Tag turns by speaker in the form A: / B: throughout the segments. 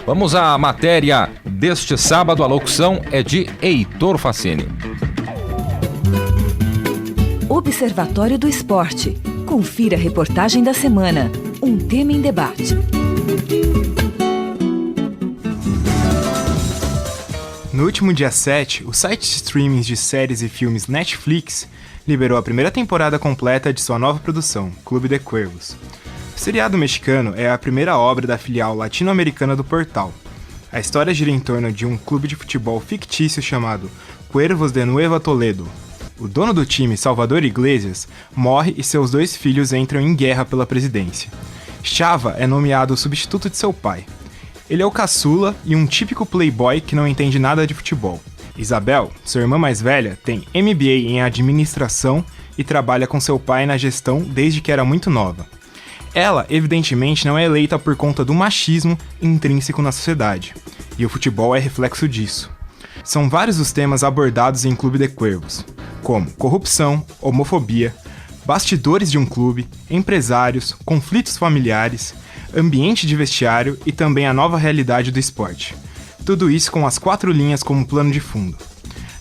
A: Vamos à matéria deste sábado. A locução é de Heitor Facini.
B: Observatório do Esporte. Confira a reportagem da semana. Um tema em debate.
C: No último dia 7, o site de streaming de séries e filmes Netflix liberou a primeira temporada completa de sua nova produção, Clube de Cuervos. O seriado mexicano é a primeira obra da filial latino-americana do portal. A história gira em torno de um clube de futebol fictício chamado Cuervos de Nueva Toledo. O dono do time, Salvador Iglesias, morre e seus 2 filhos entram em guerra pela presidência. Chava é nomeado o substituto de seu pai. Ele é o caçula e um típico playboy que não entende nada de futebol. Isabel, sua irmã mais velha, tem MBA em administração e trabalha com seu pai na gestão desde que era muito nova. Ela, evidentemente, não é eleita por conta do machismo intrínseco na sociedade, e o futebol é reflexo disso. São vários os temas abordados em Clube de Cuervos, como corrupção, homofobia, bastidores de um clube, empresários, conflitos familiares, ambiente de vestiário e também a nova realidade do esporte. Tudo isso com as 4 linhas como plano de fundo.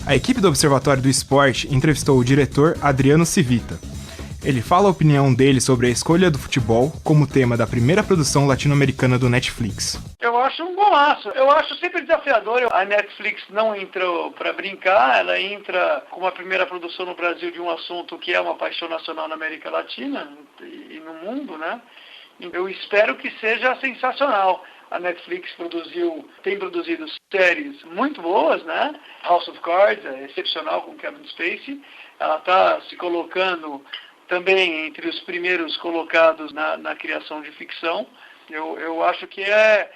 C: A equipe do Observatório do Esporte entrevistou o diretor Adriano Civita. Ele fala a opinião dele sobre a escolha do futebol como tema da primeira produção latino-americana do Netflix.
D: Eu acho um golaço. Eu acho sempre desafiador. A Netflix não entrou para brincar, ela entra com a primeira produção no Brasil de um assunto que é uma paixão nacional na América Latina e no mundo, né? Eu espero que seja sensacional. A Netflix tem produzido séries muito boas, né? House of Cards é excepcional com Kevin Spacey. Ela está se colocando também entre os primeiros colocados na criação de ficção. Eu acho que é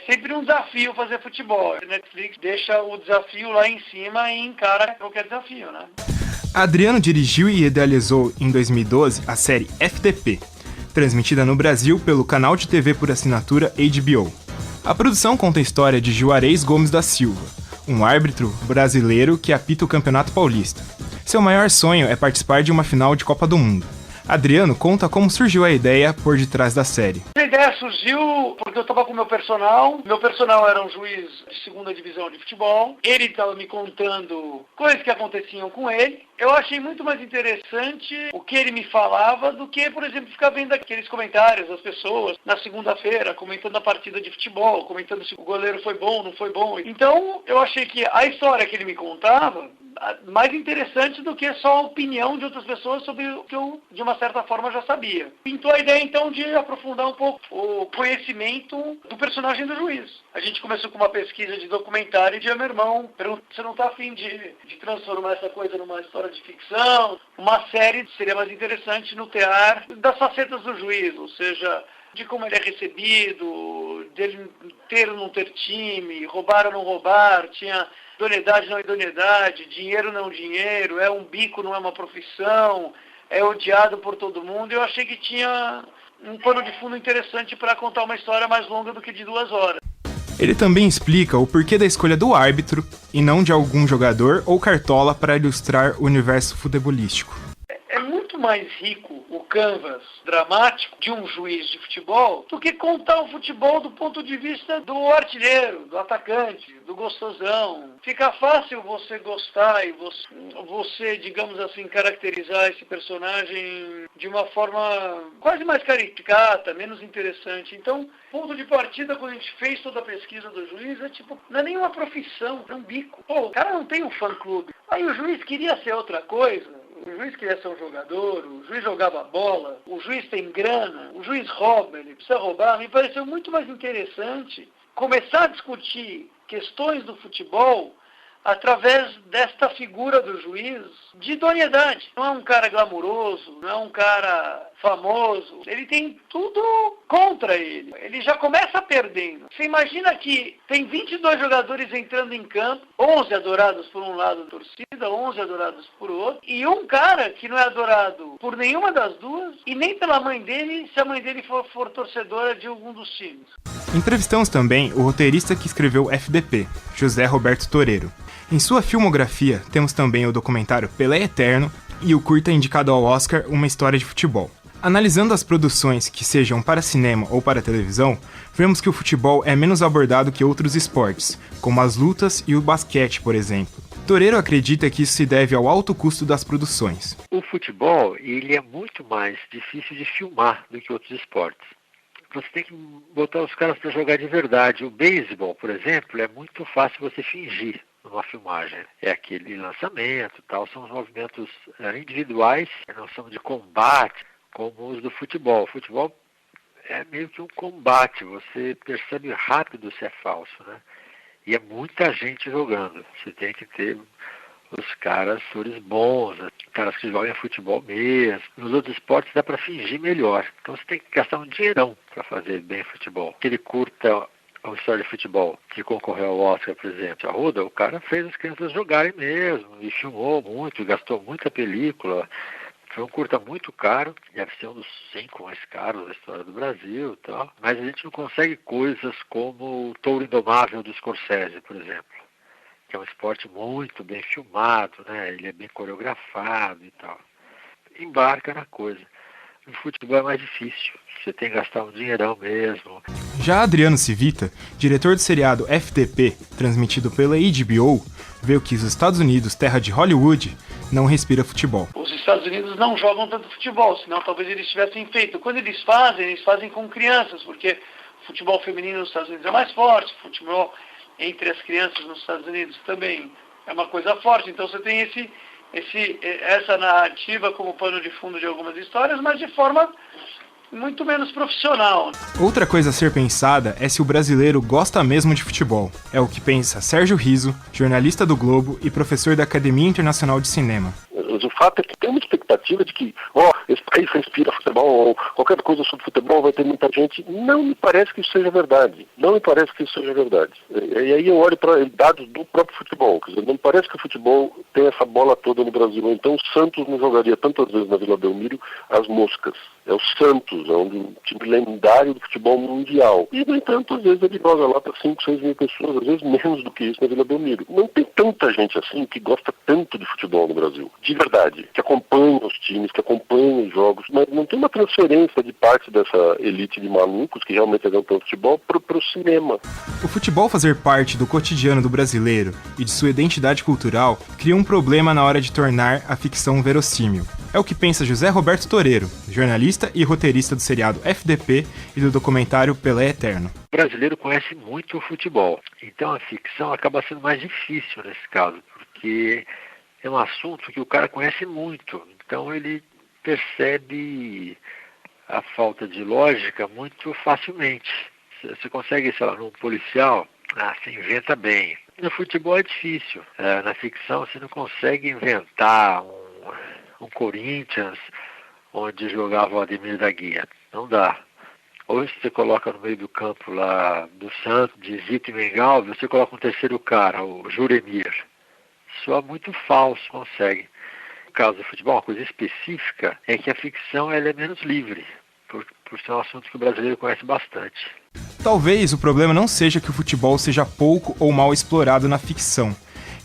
D: sempre um desafio fazer futebol. A Netflix deixa o desafio lá em cima e encara qualquer desafio, né?
C: Adriano dirigiu e idealizou em 2012 a série FTP, transmitida no Brasil pelo canal de TV por assinatura HBO. A produção conta a história de Juarez Gomes da Silva, um árbitro brasileiro que apita o Campeonato Paulista. Seu maior sonho é participar de uma final de Copa do Mundo. Adriano conta como surgiu a ideia por detrás da série.
D: A ideia surgiu porque eu estava com o meu personal. Meu personal era um juiz de 2ª divisão de futebol. Ele estava me contando coisas que aconteciam com ele. Eu achei muito mais interessante o que ele me falava do que, por exemplo, ficar vendo aqueles comentários das pessoas na segunda-feira, comentando a partida de futebol, comentando se o goleiro foi bom, não foi bom. Então, eu achei que a história que ele me contava mais interessante do que só a opinião de outras pessoas sobre o que eu, de uma certa forma, já sabia. Pintou a ideia, então, de aprofundar um pouco o conhecimento do personagem do juiz. A gente começou com uma pesquisa de documentário e de meu irmão perguntou: você não está afim de transformar essa coisa numa história de ficção? Uma série seria mais interessante no tear das facetas do juiz, ou seja, de como ele é recebido, dele ter ou não ter time, roubar ou não roubar, tinha idoneidade, não idoneidade, dinheiro, não dinheiro, é um bico, não é uma profissão, é odiado por todo mundo. Eu achei que tinha um pano de fundo interessante para contar uma história mais longa do que de 2 horas.
C: Ele também explica o porquê da escolha do árbitro e não de algum jogador ou cartola para ilustrar o universo futebolístico.
D: É muito mais rico o canvas dramático de um juiz de futebol do que contar o futebol do ponto de vista do artilheiro, do atacante, do gostosão. Fica fácil você gostar e você, digamos assim, caracterizar esse personagem de uma forma quase mais caricata, menos interessante. Então, ponto de partida, quando a gente fez toda a pesquisa do juiz, não é nenhuma profissão, é um bico. Pô, o cara não tem um fã-clube. Aí o juiz queria ser outra coisa. O juiz queria ser um jogador, o juiz jogava bola, o juiz tem grana, o juiz rouba, ele precisa roubar. Me pareceu muito mais interessante começar a discutir questões do futebol através desta figura do juiz de idoneidade. Não é um cara glamuroso, não é um cara famoso, ele tem tudo contra ele. Ele já começa perdendo. Você imagina que tem 22 jogadores entrando em campo, 11 adorados por um lado da torcida, 11 adorados por outro, e um cara que não é adorado por nenhuma das duas e nem pela mãe dele, se a mãe dele for torcedora de algum dos times.
C: Entrevistamos também o roteirista que escreveu FDP, José Roberto Toreiro. Em sua filmografia, temos também o documentário Pelé Eterno e o curta indicado ao Oscar Uma História de Futebol. Analisando as produções que sejam para cinema ou para televisão, vemos que o futebol é menos abordado que outros esportes, como as lutas e o basquete, por exemplo. Toreiro acredita que isso se deve ao alto custo das produções.
E: O futebol, ele é muito mais difícil de filmar do que outros esportes. Você tem que botar os caras para jogar de verdade. O beisebol, por exemplo, é muito fácil você fingir numa filmagem. É aquele lançamento, tal, são os movimentos individuais, não são de combate, como os do futebol. O futebol é meio que um combate, você percebe rápido se é falso, né? E é muita gente jogando. Você tem que ter os caras, atores bons, caras que jogam futebol mesmo. Nos outros esportes dá para fingir melhor. Então você tem que gastar um dinheirão para fazer bem futebol. Aquele curta a história de futebol que concorreu ao Oscar, por exemplo, Arruda, o cara fez as crianças jogarem mesmo e filmou muito, gastou muita película. Foi um curta muito caro, deve ser um dos 5 mais caros da história do Brasil e tal. Mas a gente não consegue coisas como o Touro Indomável do Scorsese, por exemplo, que é um esporte muito bem filmado, né? Ele é bem coreografado e tal. Embarca na coisa. No futebol é mais difícil, você tem que gastar um dinheirão mesmo.
C: Já Adriano Civita, diretor do seriado FDP, transmitido pela HBO, vê que os Estados Unidos, terra de Hollywood, não respira futebol.
D: Os Estados Unidos não jogam tanto futebol, senão talvez eles tivessem feito. Quando eles fazem com crianças, porque o futebol feminino nos Estados Unidos é mais forte, o futebol entre as crianças nos Estados Unidos também é uma coisa forte. Então você tem essa narrativa como pano de fundo de algumas histórias, mas de forma muito menos profissional.
C: Outra coisa a ser pensada é se o brasileiro gosta mesmo de futebol. É o que pensa Sérgio Riso, jornalista do Globo e professor da Academia Internacional de Cinema.
F: O fato é que tem uma expectativa de que, esse país respira futebol, ou qualquer coisa sobre futebol vai ter muita gente. Não me parece que isso seja verdade. E aí eu olho para dados do próprio futebol. Quer dizer, não me parece que o futebol tem essa bola toda no Brasil. Então o Santos não jogaria tantas vezes na Vila Belmiro as moscas. É o Santos, é um time lendário do futebol mundial. E, no entanto, às vezes ele joga lá para 5, 6 mil pessoas, às vezes menos do que isso na Vila Belmiro. Não tem tanta gente assim que gosta tanto de futebol no Brasil. De verdade. Que acompanha os times, que acompanha os jogos. Mas não tem uma transferência de parte dessa elite de malucos que realmente aguentam o futebol para o cinema.
C: O futebol fazer parte do cotidiano do brasileiro e de sua identidade cultural cria um problema na hora de tornar a ficção verossímil. É o que pensa José Roberto Toreiro, jornalista e roteirista do seriado FDP e do documentário Pelé Eterno.
E: O brasileiro conhece muito o futebol, então a ficção acaba sendo mais difícil nesse caso, porque é um assunto que o cara conhece muito, então ele percebe a falta de lógica muito facilmente. Você consegue, sei lá, num policial, você inventa bem. No futebol é difícil, na ficção você não consegue inventar um Corinthians onde jogava o Ademir da Guia. Não dá. Ou você coloca no meio do campo lá do Santos, de Zito e Mengal, você coloca um terceiro cara, o Juremir. Soa muito falso, consegue. No caso do futebol, uma coisa específica é que a ficção ela é menos livre, por ser um assunto que o brasileiro conhece bastante.
C: Talvez o problema não seja que o futebol seja pouco ou mal explorado na ficção,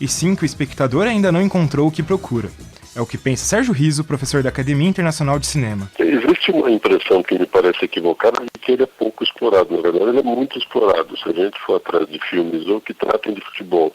C: e sim que o espectador ainda não encontrou o que procura. É o que pensa Sérgio Riso, professor da Academia Internacional de Cinema.
F: Existe uma impressão que me parece equivocada de que ele é pouco explorado. Na verdade, ele é muito explorado. Se a gente for atrás de filmes ou que tratem de futebol,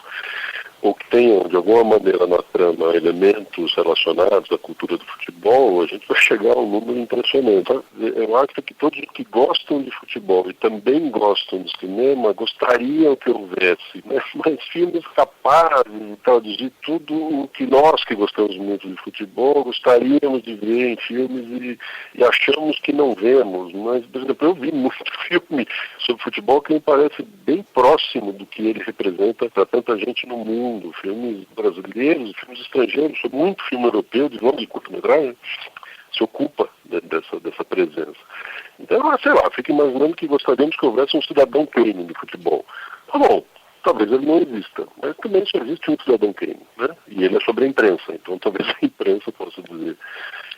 F: ou que tenham, de alguma maneira, na trama, elementos relacionados à cultura do futebol, a gente vai chegar a um número impressionante. Eu acho que todos que gostam de futebol e também gostam de cinema gostariam que houvesse, né? Mas filmes capazes de traduzir tudo o que nós que gostamos muito de futebol gostaríamos de ver em filmes e achamos que não vemos. Mas, por exemplo, eu vi muito filme sobre futebol que me parece bem próximo do que ele representa para tanta gente no mundo. Filmes brasileiros, filmes estrangeiros, muito filme europeu de longa e curta-metragem se ocupa dessa presença. Então, sei lá, fico imaginando que gostaríamos que houvesse um Cidadão Kane de futebol. Tá bom, talvez ele não exista, mas também só existe um Cidadão Kane, né? E ele é sobre a imprensa, então talvez a imprensa possa dizer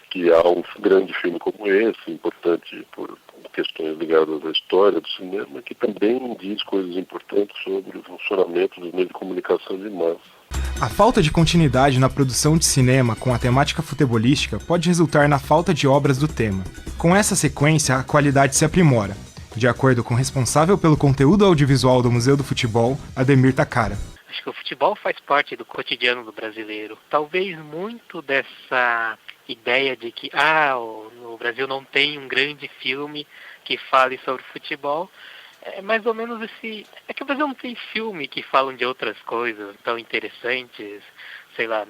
F: que há um grande filme como esse, importante por questões ligadas à história do cinema, que também diz coisas importantes sobre o funcionamento dos meios de comunicação de massa.
C: A falta de continuidade na produção de cinema com a temática futebolística pode resultar na falta de obras do tema. Com essa sequência, a qualidade se aprimora, de acordo com o responsável pelo conteúdo audiovisual do Museu do Futebol, Ademir Takara.
G: Acho que o futebol faz parte do cotidiano do brasileiro. Talvez muito dessa ideia de que o Brasil não tem um grande filme que fale sobre futebol. É mais ou menos esse... É que o Brasil não tem filme que falam de outras coisas tão interessantes. Sei lá,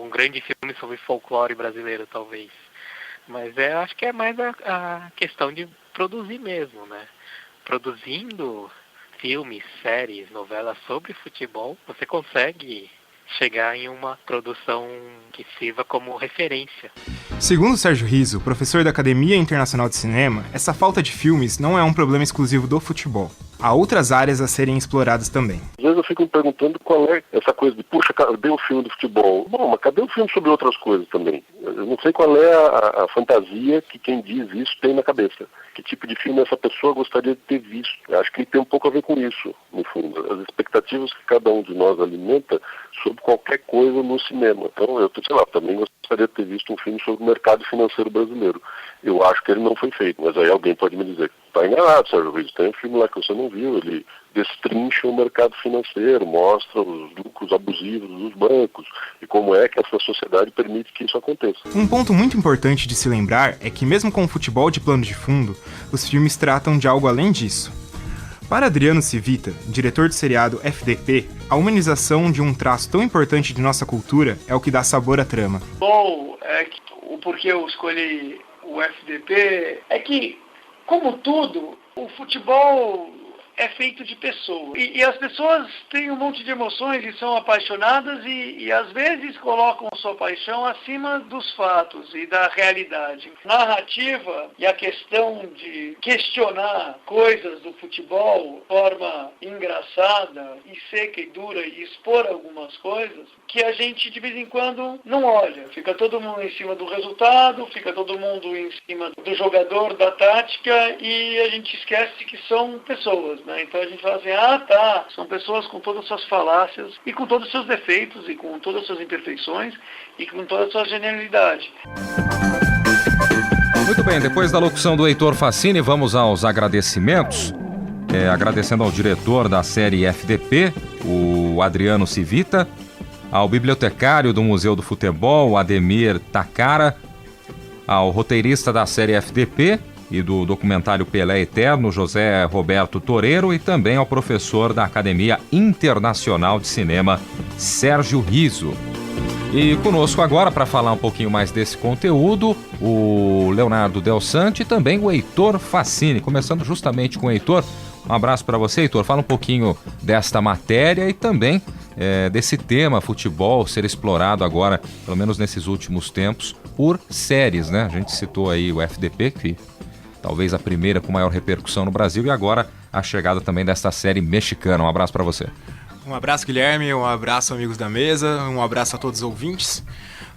G: um grande filme sobre folclore brasileiro, talvez. Mas acho que é mais a questão de produzir mesmo, né? Produzindo filmes, séries, novelas sobre futebol, você consegue chegar em uma produção que sirva como referência.
C: Segundo Sérgio Riso, professor da Academia Internacional de Cinema, essa falta de filmes não é um problema exclusivo do futebol. Há outras áreas a serem exploradas também.
F: Às vezes eu fico me perguntando qual é essa coisa de, puxa, cadê o filme do futebol? Bom, mas cadê o filme sobre outras coisas também? Eu não sei qual é a fantasia que quem diz isso tem na cabeça. Que tipo de filme essa pessoa gostaria de ter visto? Eu acho que tem um pouco a ver com isso, no fundo. As expectativas que cada um de nós alimenta sobre qualquer coisa no cinema. Então, eu também gostaria de ter visto um filme sobre o mercado financeiro brasileiro. Eu acho que ele não foi feito, mas aí alguém pode me dizer, está enganado, Sérgio Ruiz, tem um filme lá que você não viu, ele destrincha o mercado financeiro, mostra os lucros abusivos dos bancos e como é que essa sociedade permite que isso aconteça.
C: Um ponto muito importante de se lembrar é que mesmo com o futebol de plano de fundo, os filmes tratam de algo além disso. Para Adriano Civita, diretor do seriado FDP, a humanização de um traço tão importante de nossa cultura é o que dá sabor à trama.
D: Bom, o porquê eu escolhi o FDP é que, como tudo, o futebol é feito de pessoas. E as pessoas têm um monte de emoções e são apaixonadas e às vezes colocam sua paixão acima dos fatos e da realidade. Narrativa e a questão de questionar coisas do futebol de forma engraçada e seca e dura e expor algumas coisas que a gente de vez em quando não olha. Fica todo mundo em cima do resultado, fica todo mundo em cima do jogador, da tática e a gente esquece que são pessoas, né? Então a gente fala assim, são pessoas com todas as suas falácias e com todos os seus defeitos e com todas as suas imperfeições e com toda a sua genialidade.
A: Muito bem, depois da locução do Heitor Facini, vamos aos agradecimentos. Agradecendo ao diretor da série FDP, o Adriano Civita, ao bibliotecário do Museu do Futebol, Ademir Takara, ao roteirista da série FDP e do documentário Pelé Eterno, José Roberto Toreiro, e também ao professor da Academia Internacional de Cinema, Sérgio Riso. E conosco agora, para falar um pouquinho mais desse conteúdo, o Leonardo Del Sante e também o Heitor Facini. Começando justamente com o Heitor. Um abraço para você, Heitor. Fala um pouquinho desta matéria e também desse tema, futebol, ser explorado agora, pelo menos nesses últimos tempos, por séries, né? A gente citou aí o FDP, que talvez a primeira com maior repercussão no Brasil, e agora a chegada também desta série mexicana. Um abraço para você.
C: Um abraço, Guilherme, um abraço, amigos da mesa, um abraço a todos os ouvintes.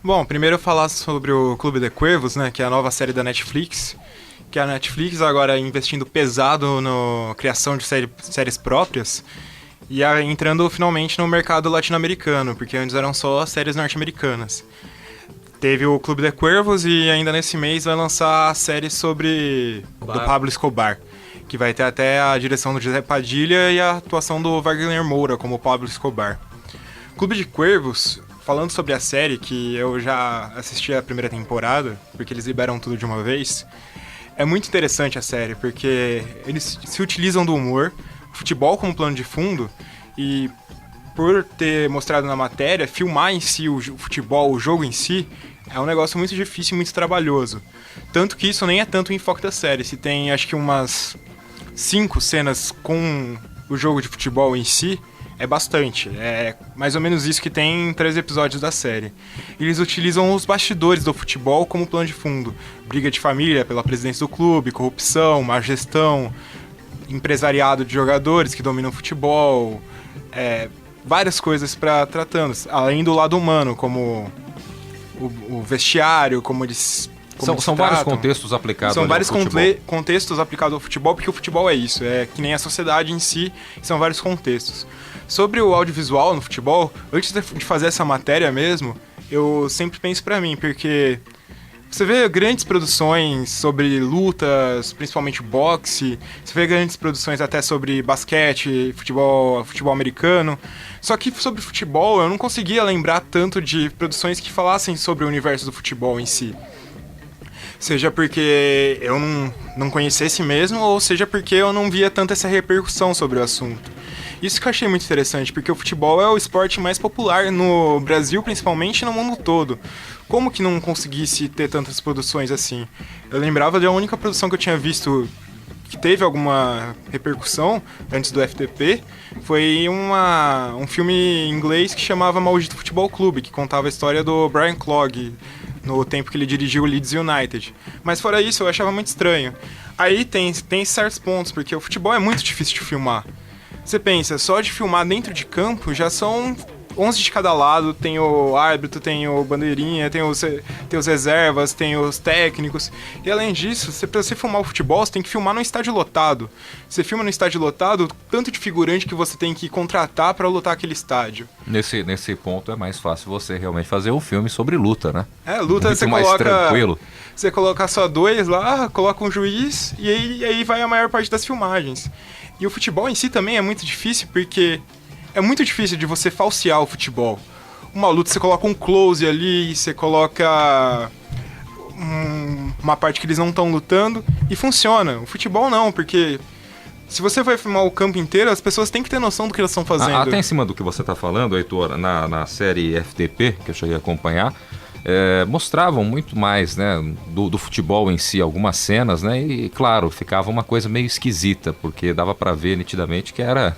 C: Bom, primeiro eu falar sobre o Clube de Cuervos, né, que é a nova série da Netflix, que a Netflix agora investindo pesado na criação de séries próprias e entrando finalmente no mercado latino-americano, porque antes eram só séries norte-americanas. Teve o Clube de Cuervos e ainda nesse mês vai lançar a série do Pablo Escobar, que vai ter até a direção do José Padilha e a atuação do Wagner Moura como Pablo Escobar. Clube de Cuervos, falando sobre a série, que eu já assisti a primeira temporada, porque eles liberam tudo de uma vez, é muito interessante a série, porque eles se utilizam do humor, futebol como plano de fundo, e por ter mostrado na matéria, filmar em si o futebol, o jogo em si, é um negócio muito difícil e muito trabalhoso. Tanto que isso nem é tanto o enfoque da série. Se tem, acho que umas 5 cenas com o jogo de futebol em si, é bastante. É mais ou menos isso que tem em 3 episódios da série. Eles utilizam os bastidores do futebol como plano de fundo. Briga de família pela presidência do clube, corrupção, má gestão, empresariado de jogadores que dominam o futebol, várias coisas para tratando, além do lado humano, como o vestiário, como eles como
A: São vários contextos aplicados
C: São vários
A: ao futebol.
C: contextos aplicados ao futebol, porque o futebol é isso, é que nem a sociedade em si, são vários contextos. Sobre o audiovisual no futebol, antes de fazer essa matéria mesmo, eu sempre penso pra mim, porque você vê grandes produções sobre lutas, principalmente boxe, você vê grandes produções até sobre basquete, futebol americano, só que sobre futebol eu não conseguia lembrar tanto de produções que falassem sobre o universo do futebol em si. Seja porque eu não conhecesse mesmo, ou seja porque eu não via tanto essa repercussão sobre o assunto. Isso que eu achei muito interessante, porque o futebol é o esporte mais popular no Brasil, principalmente, e no mundo todo. Como que não conseguisse ter tantas produções assim? Eu lembrava de a única produção que eu tinha visto que teve alguma repercussão antes do FTP, foi um filme inglês que chamava Maldito Futebol Clube, que contava a história do Brian Clough, no tempo que ele dirigiu o Leeds United. Mas fora isso, eu achava muito estranho. Aí tem certos pontos, porque o futebol é muito difícil de filmar. Você pensa, só de filmar dentro de campo já são 11 de cada lado, tem o árbitro, tem o bandeirinha, tem os reservas, tem os técnicos. E além disso, pra você filmar o futebol, você tem que filmar num estádio lotado. Você filma no estádio lotado, tanto de figurante que você tem que contratar pra lotar aquele estádio.
A: Nesse ponto é mais fácil você realmente fazer um filme sobre luta, né?
C: Luta
A: muito
C: você
A: mais
C: coloca...
A: tranquilo.
C: Você coloca só 2 lá, coloca um juiz e aí vai a maior parte das filmagens. E o futebol em si também é muito difícil, porque é muito difícil de você falsear o futebol. Uma luta, você coloca um close ali, você coloca uma parte que eles não estão lutando e funciona. O futebol não, porque se você vai filmar o campo inteiro, as pessoas têm que ter noção do que elas estão fazendo.
A: Até em cima do que você está falando, Heitor, na série FTP, que eu cheguei a acompanhar, mostravam muito mais, né, do futebol em si, algumas cenas, né, e claro, ficava uma coisa meio esquisita, porque dava para ver nitidamente que era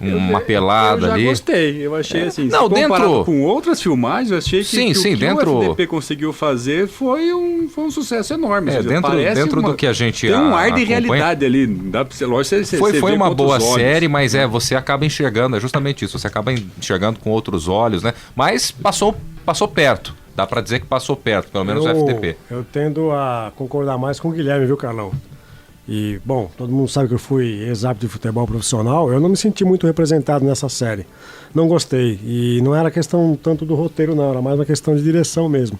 A: uma pelada ali.
H: Eu já gostei, eu achei assim,
A: não,
H: se comparado com outras filmagens, eu achei que o que o FDP conseguiu fazer foi um sucesso enorme.
A: Dentro do que a gente
H: tem um ar de realidade ali, dá pra lógico,
A: foi uma boa série, mas você acaba enxergando, é justamente isso, você acaba enxergando com outros olhos, né, mas passou perto. Dá pra dizer que passou perto, pelo menos o FTP.
I: Eu tendo a concordar mais com o Guilherme, viu, Carlão? E, bom, todo mundo sabe que eu fui ex-árbitro de futebol profissional, eu não me senti muito representado nessa série. Não gostei. E não era questão tanto do roteiro, não, era mais uma questão de direção mesmo.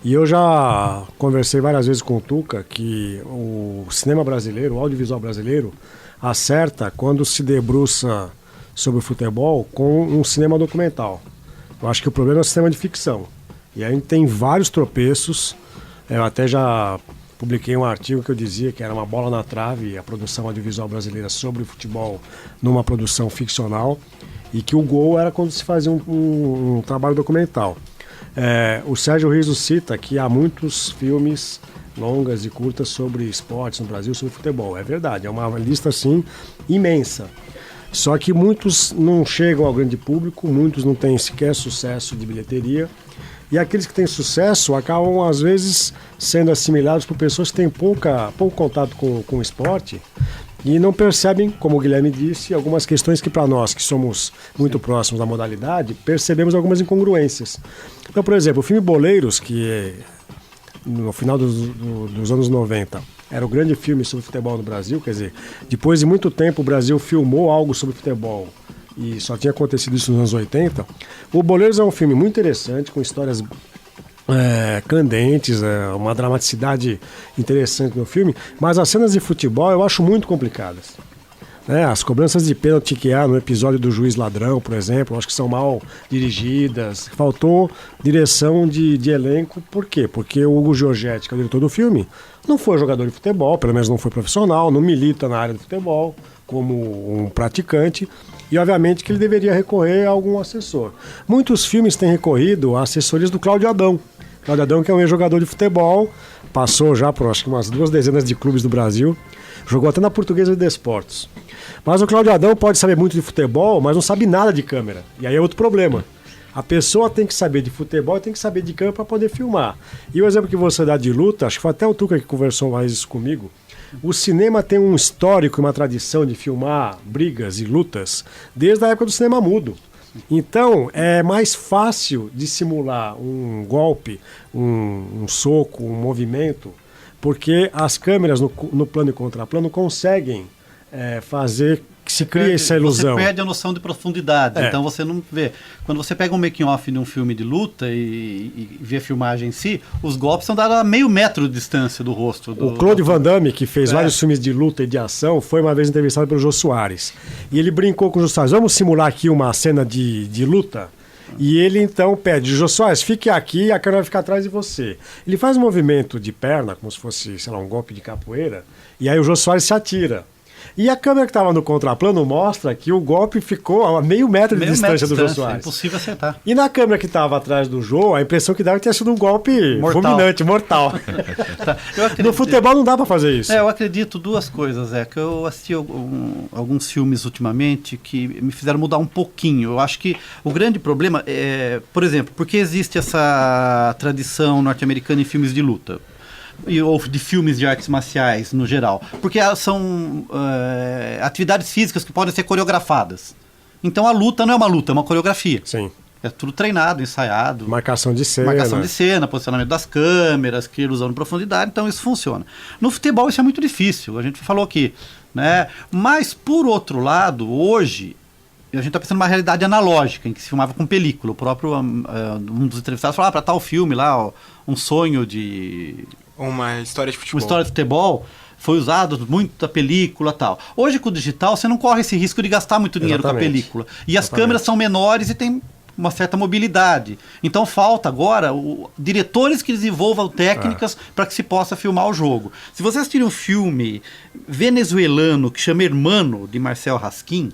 I: E eu já conversei várias vezes com o Tuca que o cinema brasileiro, o audiovisual brasileiro, acerta quando se debruça sobre o futebol com um cinema documental. Eu acho que o problema é o cinema de ficção. E aí tem vários tropeços. Eu até já publiquei um artigo que eu dizia que era uma bola na trave a produção audiovisual brasileira sobre o futebol numa produção ficcional, e que o gol era quando se fazia um trabalho documental. O Sérgio Riso cita que há muitos filmes longas e curtas sobre esportes no Brasil, sobre futebol. É verdade, é uma lista assim imensa. Só que muitos não chegam ao grande público, muitos não têm sequer sucesso de bilheteria. E aqueles que têm sucesso acabam, às vezes, sendo assimilados por pessoas que têm pouco contato com o esporte e não percebem, como o Guilherme disse, algumas questões que para nós, que somos muito próximos da modalidade, percebemos algumas incongruências. Então, por exemplo, o filme Boleiros, que no final dos anos 90 era o grande filme sobre futebol no Brasil, quer dizer, depois de muito tempo o Brasil filmou algo sobre futebol, e só tinha acontecido isso nos anos 80. O Boleiros é um filme muito interessante, com histórias candentes, uma dramaticidade interessante no filme, mas as cenas de futebol eu acho muito complicadas. As cobranças de pênalti que há no episódio do Juiz Ladrão, por exemplo, acho que são mal dirigidas. Faltou direção de elenco. Por quê? Porque o Hugo Giorgetti, que é o diretor do filme, não foi jogador de futebol, pelo menos não foi profissional, não milita na área do futebol como um praticante, e obviamente que ele deveria recorrer a algum assessor. Muitos filmes têm recorrido a assessorias do Cláudio Adão. Cláudio Adão, que é um ex-jogador de futebol, passou já por acho que umas 2 dezenas de clubes do Brasil, jogou até na Portuguesa de Desportos. Mas o Cláudio Adão pode saber muito de futebol, mas não sabe nada de câmera. E aí é outro problema. A pessoa tem que saber de futebol e tem que saber de câmera para poder filmar. E o exemplo que você dá de luta, acho que foi até o Tuca que conversou mais isso comigo, o cinema tem um histórico e uma tradição de filmar brigas e lutas desde a época do cinema mudo. Então, é mais fácil de simular um golpe, um soco, um movimento, porque as câmeras no plano e contraplano conseguem fazer que se crie essa ilusão.
J: Você perde a noção de profundidade, então você não vê. Quando você pega um making-off de um filme de luta e vê a filmagem em si, os golpes são dados a meio metro de distância do rosto. O
I: Claude Van Damme, que fez vários filmes de luta e de ação, foi uma vez entrevistado pelo Jô Soares. E ele brincou com o Jô Soares, vamos simular aqui uma cena de luta? E ele então pede, Jô Soares, fique aqui e a câmera vai ficar atrás de você. Ele faz um movimento de perna, como se fosse, sei lá, um golpe de capoeira, e aí o Jô Soares se atira. E a câmera que estava no contraplano mostra que o golpe ficou a meio metro de distância do Jô Soares.
J: É impossível acertar.
I: E na câmera que estava atrás do Jô, a impressão que dava que tinha sido um golpe fulminante, mortal.
J: Tá.
I: No futebol não dá para fazer isso.
J: Eu acredito duas coisas, que eu assisti alguns filmes ultimamente que me fizeram mudar um pouquinho. Eu acho que o grande problema é, por exemplo, porque existe essa tradição norte-americana em filmes de luta? Ou de filmes de artes marciais no geral, porque são atividades físicas que podem ser coreografadas. Então a luta não é uma luta, é uma coreografia.
I: Sim.
J: É tudo treinado, ensaiado.
I: Marcação de cena,
J: posicionamento das câmeras, que ilusão de profundidade, então isso funciona. No futebol isso é muito difícil, a gente falou aqui, né? Mas por outro lado, hoje a gente está pensando numa realidade analógica, em que se filmava com película. O próprio um dos entrevistados falava para tal filme lá, Um Sonho de...
C: Uma história de futebol.
J: Uma história de futebol, foi usado muito a película e tal. Hoje com o digital você não corre esse risco de gastar muito dinheiro com a película. E as câmeras são menores e tem uma certa mobilidade. Então falta agora diretores que desenvolvam técnicas para que se possa filmar o jogo. Se você assistir um filme venezuelano que chama Hermano, de Marcel Raskin,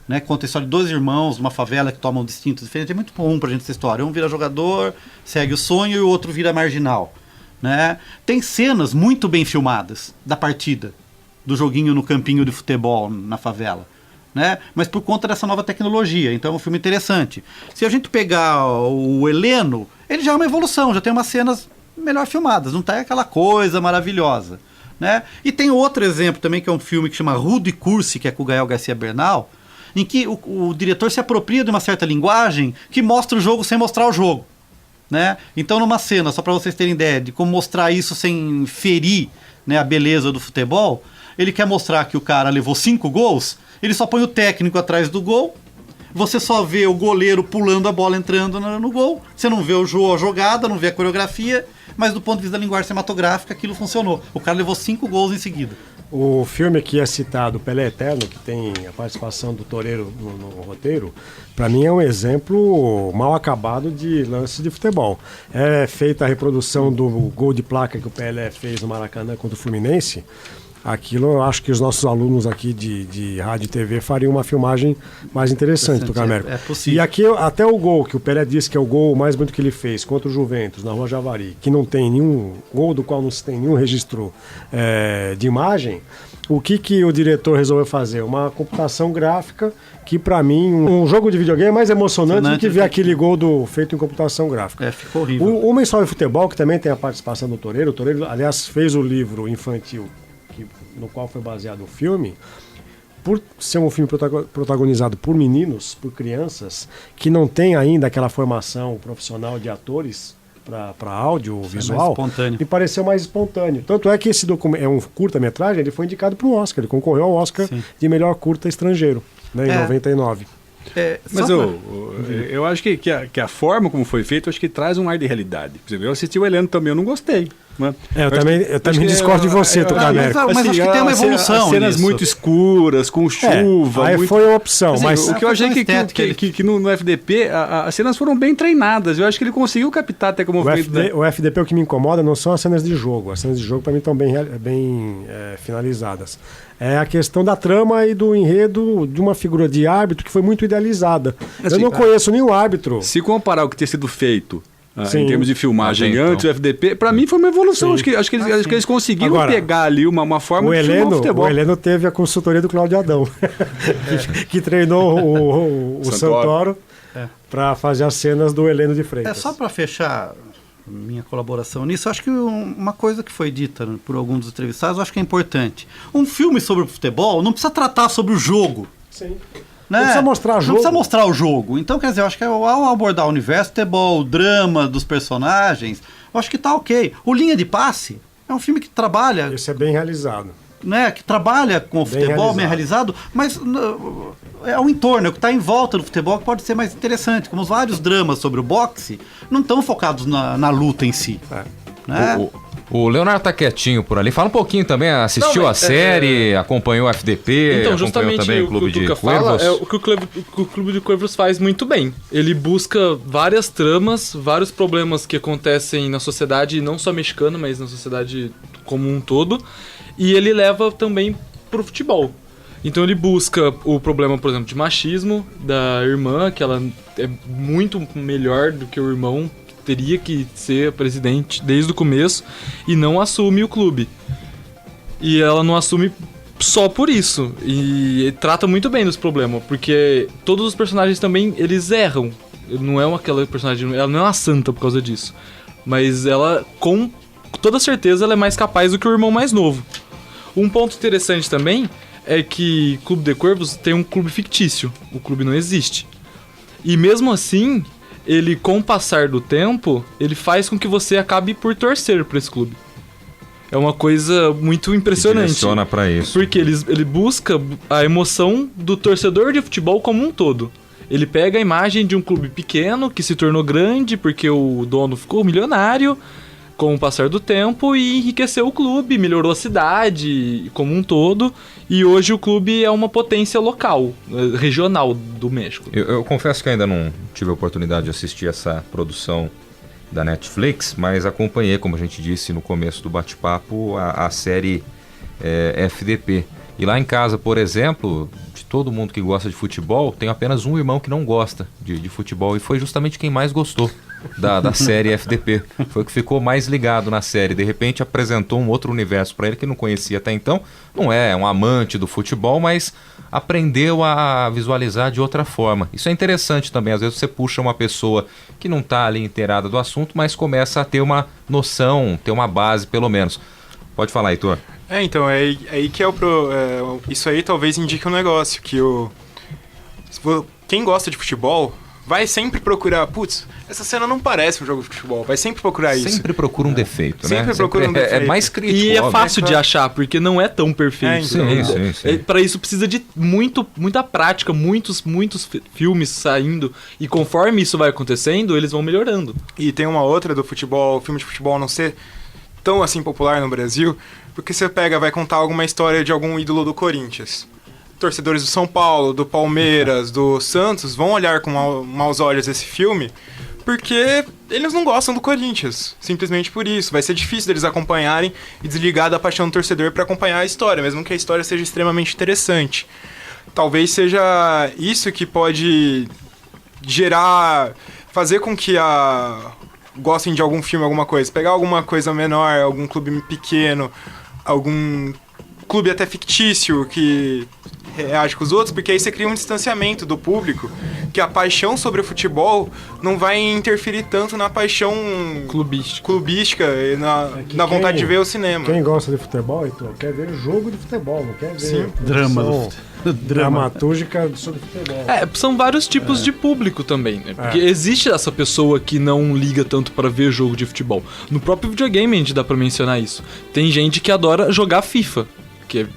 J: né, conta a história de dois irmãos numa favela que tomam distintos diferentes, é muito comum pra gente essa história. Um vira jogador, segue o sonho, e o outro vira marginal. Né? Tem cenas muito bem filmadas da partida, do joguinho no campinho de futebol na favela, né? Mas por conta dessa nova tecnologia, então é um filme interessante. Se a gente pegar o Heleno, ele já é uma evolução, já tem umas cenas melhor filmadas, não tá aquela coisa maravilhosa, né? E tem outro exemplo também, que é um filme que chama Rude Cursi, que é com o Gael Garcia Bernal, em que o diretor se apropria de uma certa linguagem que mostra o jogo sem mostrar o jogo. Né? Então numa cena, só para vocês terem ideia de como mostrar isso sem ferir, né, a beleza do futebol, ele quer mostrar que o cara levou 5 gols, ele só põe o técnico atrás do gol, você só vê o goleiro pulando a bola entrando no gol, você não vê a jogada, não vê a coreografia, mas do ponto de vista da linguagem cinematográfica aquilo funcionou, o cara levou 5 gols em seguida.
I: O filme que é citado, Pelé Eterno, que tem a participação do Toreiro no roteiro, para mim é um exemplo mal acabado de lance de futebol. É feita a reprodução do gol de placa que o Pelé fez no Maracanã contra o Fluminense. Aquilo eu acho que os nossos alunos aqui de rádio e TV fariam uma filmagem mais interessante do Camérico.
J: É possível.
I: E aqui até o gol que o Pelé disse que é o gol mais bonito que ele fez contra o Juventus na Rua Javari, que não tem nenhum gol do qual não se tem nenhum registro de imagem, o que o diretor resolveu fazer? Uma computação gráfica que para mim um jogo de videogame é mais emocionante do que ver aquele gol feito em computação gráfica.
J: Ficou horrível.
I: Uma história de futebol que também tem a participação do Toreiro. O Toreiro, aliás, fez o livro infantil no qual foi baseado o filme, por ser um filme protagonizado por meninos, por crianças, que não tem ainda aquela formação profissional de atores para audiovisual, me pareceu mais espontâneo. Tanto é que esse documento é um curta-metragem, ele foi indicado para um Oscar, ele concorreu ao Oscar de melhor curta estrangeiro, né, em 99.
H: Mas eu acho que a forma como foi feito, eu acho que traz um ar de realidade. Por exemplo, eu assisti o Heleno também, eu não gostei.
I: Eu também discordo de você, Tucamérico.
J: Mas acho que tem uma evolução.
H: Cenas muito escuras, com chuva.
I: Aí foi uma opção. Mas
H: o que eu achei que no FDP, as cenas foram bem treinadas. Eu acho que ele conseguiu captar até como
I: o FDP, o que me incomoda não são as cenas de jogo. As cenas de jogo, para mim, estão bem finalizadas. É a questão da trama e do enredo de uma figura de árbitro que foi muito idealizada. Eu não conheço nenhum árbitro.
H: Se comparar o que ter sido feito em termos de filmagem antes do FDP, para mim foi uma evolução. Acho que eles conseguiram pegar ali uma forma de filmar o futebol.
I: O Heleno teve a consultoria do Cláudio Adão, que treinou o Santoro para fazer as cenas do Heleno de Freitas.
J: Só para fechar minha colaboração nisso, acho que uma coisa que foi dita por alguns dos entrevistados, eu acho que é importante. Um filme sobre o futebol não precisa tratar sobre o jogo.
I: Sim.
J: Né?
I: Não precisa mostrar jogo.
J: Não precisa mostrar o jogo. Então, quer dizer, eu acho que ao abordar o universo futebol, o drama dos personagens, eu acho que tá ok. O Linha de Passe é um filme que trabalha...
I: Esse é bem realizado.
J: Né, que trabalha com o futebol bem realizado, mas é o entorno, é o que está em volta do futebol que pode ser mais interessante. Como os vários dramas sobre o boxe não estão focados na luta em si. Né?
A: O Leonardo tá quietinho por ali. Fala um pouquinho também, assistiu a série, acompanhou o FDP,
K: então,
A: acompanhou também o Clube de Cuervos.
K: Fala é o que o Clube de Cuervos faz muito bem. Ele busca várias tramas, vários problemas que acontecem na sociedade, não só mexicana, mas na sociedade como um todo. E ele leva também pro futebol. Então ele busca o problema, por exemplo, de machismo da irmã, que ela é muito melhor do que o irmão, teria que ser presidente desde o começo, e não assume o clube. E ela não assume só por isso. E trata muito bem dos problemas, porque todos os personagens também, eles erram. Não é aquela personagem, ela não é uma santa por causa disso. Mas ela, com toda certeza, ela é mais capaz do que o irmão mais novo. Um ponto interessante também é que Clube de Cuervos tem um clube fictício. O clube não existe. E mesmo assim, ele, com o passar do tempo, ele faz com que você acabe por torcer para esse clube. É uma coisa muito impressionante.
A: Direciona para isso.
K: Porque ele busca a emoção do torcedor de futebol como um todo. Ele pega a imagem de um clube pequeno que se tornou grande porque o dono ficou milionário com o passar do tempo e enriqueceu o clube, melhorou a cidade como um todo, e hoje o clube é uma potência local, regional do México.
A: Eu confesso que ainda não tive a oportunidade de assistir essa produção da Netflix, mas acompanhei, como a gente disse no começo do bate-papo, a série FDP. E lá em casa, por exemplo, de todo mundo que gosta de futebol, tem apenas um irmão que não gosta de futebol, e foi justamente quem mais gostou da série FDP. Foi o que ficou mais ligado na série. De repente apresentou um outro universo para ele que não conhecia até então. Não é um amante do futebol, mas aprendeu a visualizar de outra forma. Isso é interessante também. Às vezes você puxa uma pessoa que não está ali inteirada do assunto, mas começa a ter uma noção, ter uma base pelo menos. Pode falar, Heitor.
C: Então, é aí que isso aí talvez indique um negócio, que quem gosta de futebol vai sempre procurar, essa cena não parece um jogo de futebol, vai sempre procurar isso.
A: Sempre procura um defeito, né?
C: Sempre procura um defeito.
A: É mais crítico.
K: E é fácil de achar, porque não é tão perfeito.
A: Sim.
K: Para isso precisa de muita prática, muitos filmes saindo, e conforme isso vai acontecendo, eles vão melhorando.
C: E tem uma outra do futebol, filme de futebol não ser tão assim popular no Brasil, porque você vai contar alguma história de algum ídolo do Corinthians. Torcedores do São Paulo, do Palmeiras, do Santos vão olhar com maus olhos esse filme porque eles não gostam do Corinthians, simplesmente por isso. Vai ser difícil deles acompanharem e desligar da paixão do torcedor para acompanhar a história, mesmo que a história seja extremamente interessante. Talvez seja isso que pode fazer com que gostem de algum filme, alguma coisa. Pegar alguma coisa menor, algum clube pequeno, algum clube até fictício que reage com os outros, porque aí você cria um distanciamento do público, que a paixão sobre o futebol não vai interferir tanto na paixão clubística e na vontade de ver o cinema.
I: Quem gosta de futebol, então, quer ver jogo de futebol, não quer ver
J: drama
I: dramatúrgica sobre futebol.
K: São vários tipos de público também, né? Porque existe essa pessoa que não liga tanto pra ver jogo de futebol. No próprio videogame a gente dá pra mencionar isso. Tem gente que adora jogar FIFA, que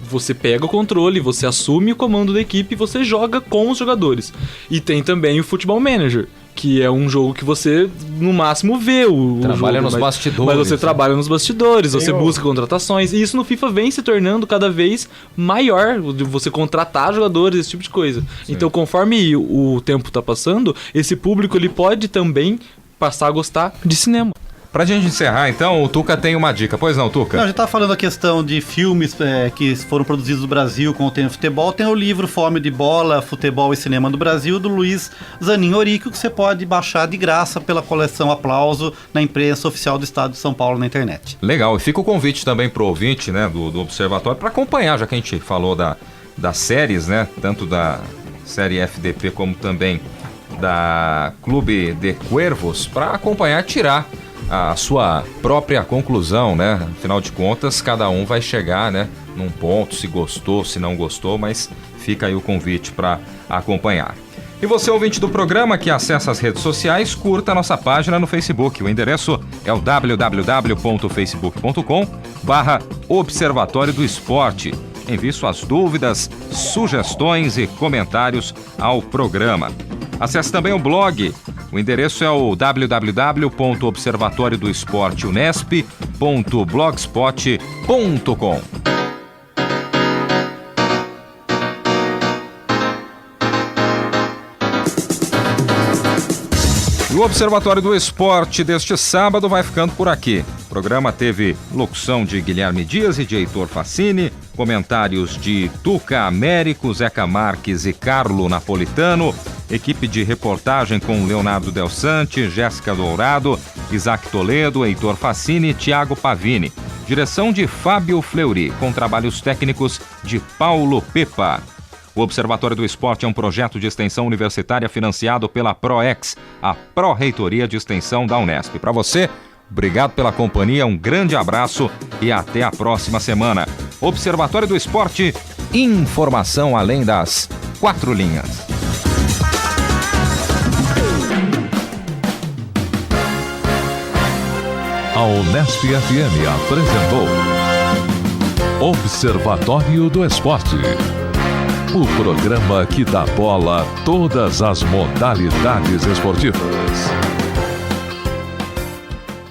K: você pega o controle, você assume o comando da equipe e você joga com os jogadores. E tem também o Football Manager, que é um jogo que você, no máximo, vê o
A: trabalha
K: jogo,
A: nos bastidores.
K: Mas você trabalha nos bastidores, você busca contratações. E isso no FIFA vem se tornando cada vez maior, de você contratar jogadores, esse tipo de coisa. Sim. Então, conforme o tempo tá passando, esse público ele pode também passar a gostar de cinema.
A: Pra gente encerrar, então, o Tuca tem uma dica. Pois não, Tuca?
J: Não, a gente tá falando a questão de filmes que foram produzidos no Brasil com o tema futebol. Tem o livro Fome de Bola, Futebol e Cinema do Brasil, do Luiz Zanin Orico, que você pode baixar de graça pela coleção Aplauso na imprensa oficial do Estado de São Paulo na internet.
A: Legal. E fica o convite também pro ouvinte, né, do Observatório, para acompanhar, já que a gente falou das séries, né, tanto da série FDP como também da Clube de Cuervos, para acompanhar, tirar a sua própria conclusão, né? Afinal de contas, cada um vai chegar, né, num ponto, se gostou, se não gostou, mas fica aí o convite para acompanhar. E você, ouvinte do programa que acessa as redes sociais, curta a nossa página no Facebook. O endereço é o www.facebook.com/Observatório do Esporte. Envie suas dúvidas, sugestões e comentários ao programa. Acesse também o blog. O endereço é o www.observatoriodouesporteunesp.blogspot.com. E o Observatório do Esporte deste sábado vai ficando por aqui. O programa teve locução de Guilherme Dias e de Heitor Fassini, comentários de Tuca Américo, Zeca Marques e Carlo Napolitano, equipe de reportagem com Leonardo Del Sante, Jéssica Dourado, Isaac Toledo, Heitor Fassini e Thiago Pavini. Direção de Fábio Fleury, com trabalhos técnicos de Paulo Pepa. O Observatório do Esporte é um projeto de extensão universitária financiado pela PROEX, a Pró-Reitoria de Extensão da Unesp. Para você, obrigado pela companhia, um grande abraço e até a próxima semana. Observatório do Esporte, informação além das 4 linhas.
L: A Unesp FM apresentou Observatório do Esporte. O programa que dá bola a todas as modalidades esportivas.